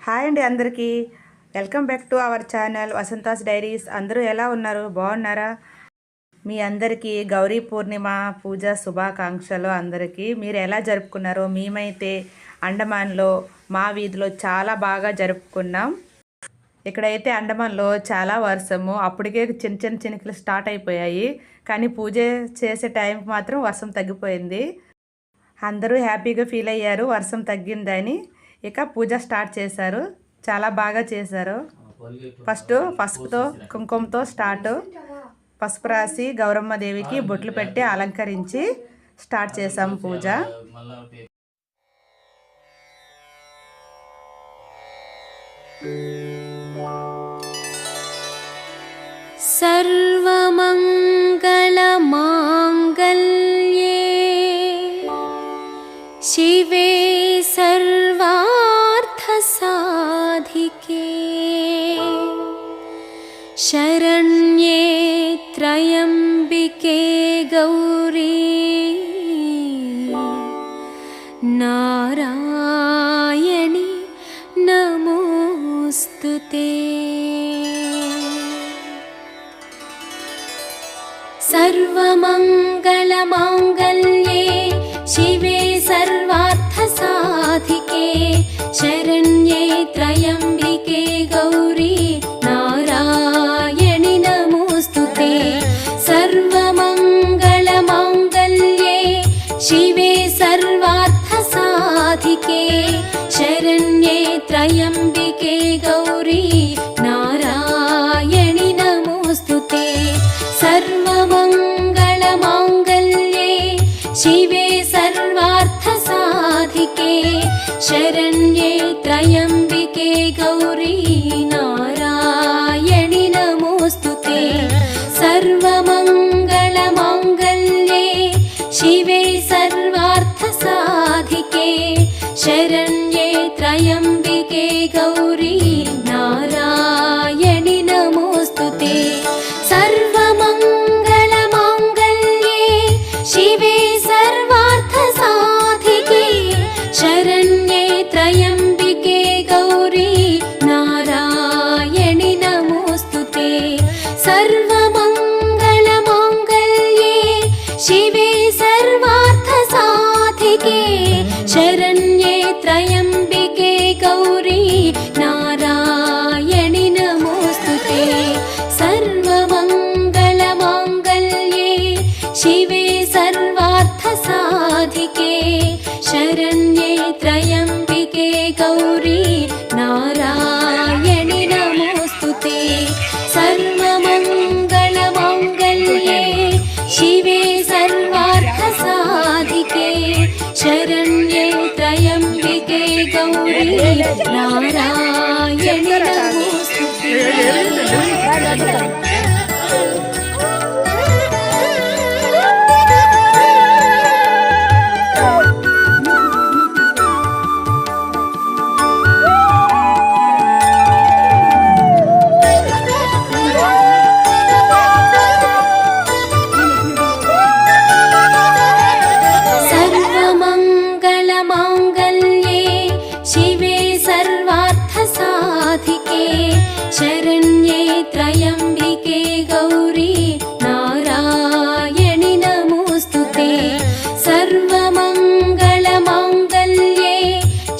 Hi అండి అందరికీ. Welcome back to our channel Vasantha's diaries. అందరూ ఎలా ఉన్నారు? బాగున్నారా? మీ అందరికీ గౌరీ పూర్ణిమ పూజ శుభాకాంక్షలు. అందరికీ మీరు ఎలా జరుపుకున్నారో, మేమైతే అండమాన్లో మా వీధిలో చాలా బాగా జరుపుకున్నాం. ఇక్కడైతే అండమాన్లో చాలా వర్షము, అప్పటికే చిన్న చిన్న చినుకులు స్టార్ట్ అయిపోయాయి. కానీ పూజ చేసే టైంకి మాత్రం వర్షం తగ్గిపోయింది. అందరూ హ్యాపీగా ఫీల్ అయ్యారు వర్షం తగ్గిందని. ఇక పూజ స్టార్ట్ చేశారు. చాలా బాగా చేశారు. ఫస్ట్ పసుపుతో కుంకుమతో స్టార్ట్. పసుపు రాసి గౌరమ్మ దేవికి బొట్లు పెట్టి అలంకరించి స్టార్ట్ చేసాం పూజ. सर्वमङ्गलमाङ्गल्ये शिवे सर्वार्थसाधिके शरण्ये त्र्यम्बिके गौरी नारायणि नमोऽस्तुते। सर्वमङ्गलमाङ्गल्ये शिवे सर्वार्थसाधिके शरण्ये त्र्यम्बिके गौरी नारायणि नमोऽस्तुते। सर्वमङ्गलमाङ्गल्ये शिवे सर्वार्थसाधिके शरण्ये त्र्यम्बिके गौरी नारायणि नमोऽस्तुते। सर्वमङ्गलमाङ्गल्ये शिवे सर्वार्थसाधिके शरण्ये त्र्यम्बिके गौरी नारायणि नमोऽस्तुते। सर्वमङ्गलमाङ्गल्ये शिवे सर्वार्थसाधिके शरण्ये त्र्यम्बिके गौरी नारायणि नमोऽस्तुते। सर्वमङ्गलमाङ्गल्ये शिवे सर्वार्थसाधिके शरण्ये त्र्यम्बिके गौरी नारायणि नमोऽस्तुते। सर्वमङ्गलमाङ्गल्ये शिवे सर्वार्थसाधिके शरण्ये त्र्यम्बिके गौरी नारायणि नमोऽस्तुते। सर्वमङ्गलमाङ्गल्ये शिवे सर्वार्थसाधिके शरण्ये त्र्यम्बिके गौरी नारायणि नमोऽस्तुते। सर्वमङ्गलमाङ्गल्ये शिवे सर्वार्थसाधिके शरण्ये त्र्यम्बिके गौरी नारायणि नमोऽस्तुते। सर्वमङ्गलमाङ्गल्ये शिवे सर्वार्थसाधिके शरण्ये त्र्यम्बिके गौरी नारायणि नमोऽस्तुते। सर्वमङ्गलमाङ्गल्ये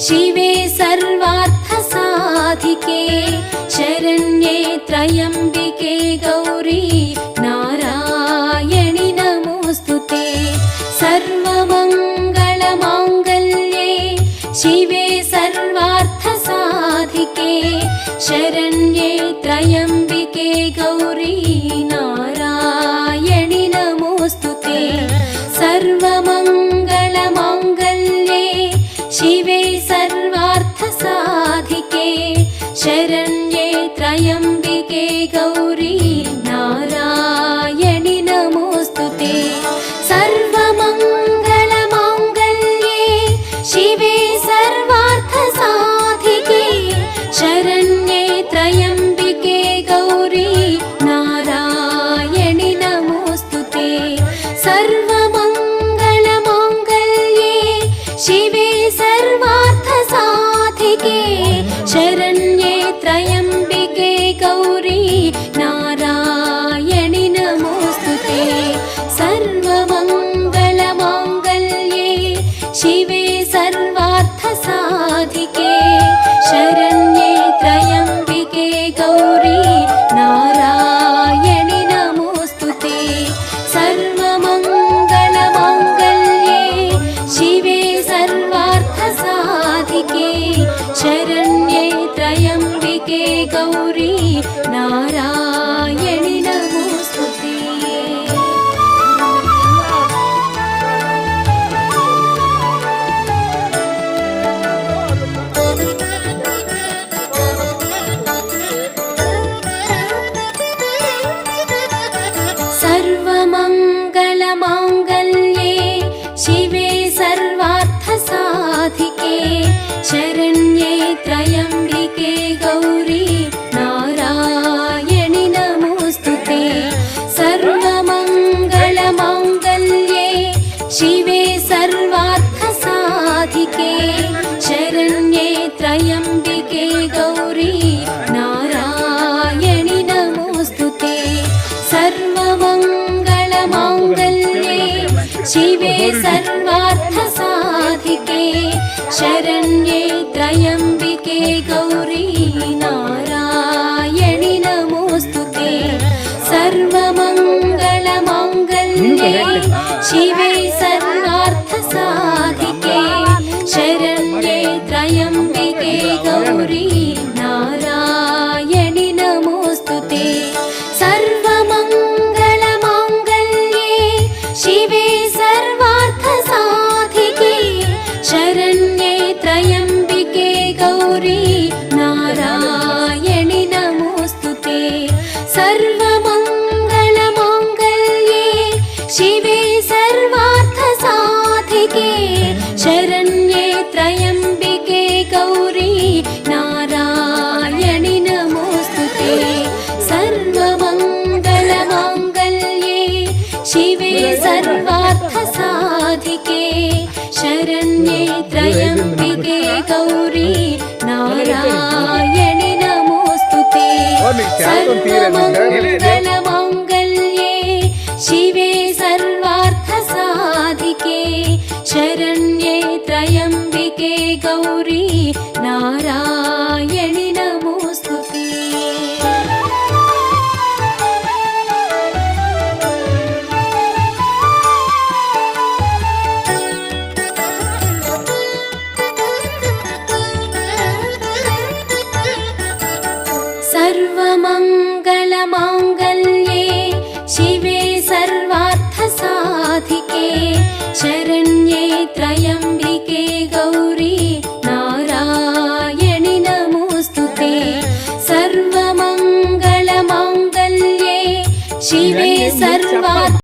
शिवे सर्वार्थसाधिके शरण्ये त्र्यम्बिके गौरी नारायणि नमोऽस्तुते। सर्वमङ्गलमाङ्गल्ये शिवे सर्वार्थसाधिके शरण्ये त्र्यम्बिके गौरी नारायणि नमोऽस्तुते। सर्वमङ्गलमाङ्गल्ये शिवे सर्वार्थसाधिके शरण्ये त्र्यम्बिके गौरी नारायणि नमोऽस्तुते। सर्वमङ्गलमाङ्गल्ये शिवे सर्वार्थसाधिके शरण्ये त्र्यम्बिके गौरी नारायणि नमोऽस्तुते। सर्वमङ्गलमाङ्गल्ये शिवे सर्वार्थसाधिके शरण्ये त्र्यम्बिके गौरी नारायणि नमोऽस्तुते सर्वमङ्गलमाङ्गल्ये शिवे सर्वार्थसाधिके शरण्ये त्र्यम्बिके गौरी नारायणि नमोऽस्तुते सर्वमङ्गलमाङ्गल्ये शिवे सर्वार्थसाधिके शरण्ये त्र्यम्बिके गौरी नारायणि नमोऽस्तुते सर्वमङ्गलमाङ्गल्ये शिवे सर्वार्थसाधिके शरण्ये त्र्यम्बिके गौरी नारायणि नमोऽस्तुते सर्वमङ्गलमाङ्गल्ये शिवे सर्वार्थसाधिके शरण्ये त्र्यम्बिके गौरी नारायणि नमोऽस्तुते सर्वमङ्गलमाङ्गल्ये शिवे सर्वार्थसाधिके शरण्ये त्र्यम्बिके गौरी नारायणि नमोऽस्तुते सर्वमङ्गलमाङ्गल्ये शिवे सर्वार्थसाधिके शरण्ये त्र्यम्बिके गौरी नारायणि नमोऽस्तुते सर्वमङ्गलमाङ्गल्ये शिवे सर्वार्थसाधिके शरण्ये त्र्यम्बिके गौरी नारायणि नमोऽस्तुते सर्वमङ्गलमाङ्गल्ये शिवे सर्वार्थसाधिके शरण्ये त्र्यम्बिके गौरी नारायणि नमोऽस्तुते सर्वमङ्गलमाङ्गल्ये शिवे सर्वार्थसाधिके शरण्ये त्र्यम्बिके गौरी नारायणि नमोऽस्तुते सर्वमङ्गलमाङ्गल्ये शिवे सर्वार्थसाधिके शरण्ये त्र्यम्बिके गौरी नारायणि नमोऽस्तुते सर्वमङ्गलमाङ्गल्ये शिवे सर्वार्थसाधिके शरण्ये त्र्यम्बिके गौरी नारायणि नमोऽस्तुते सर्वमङ्गलमाङ्गल्ये शिवे सर्वार्थ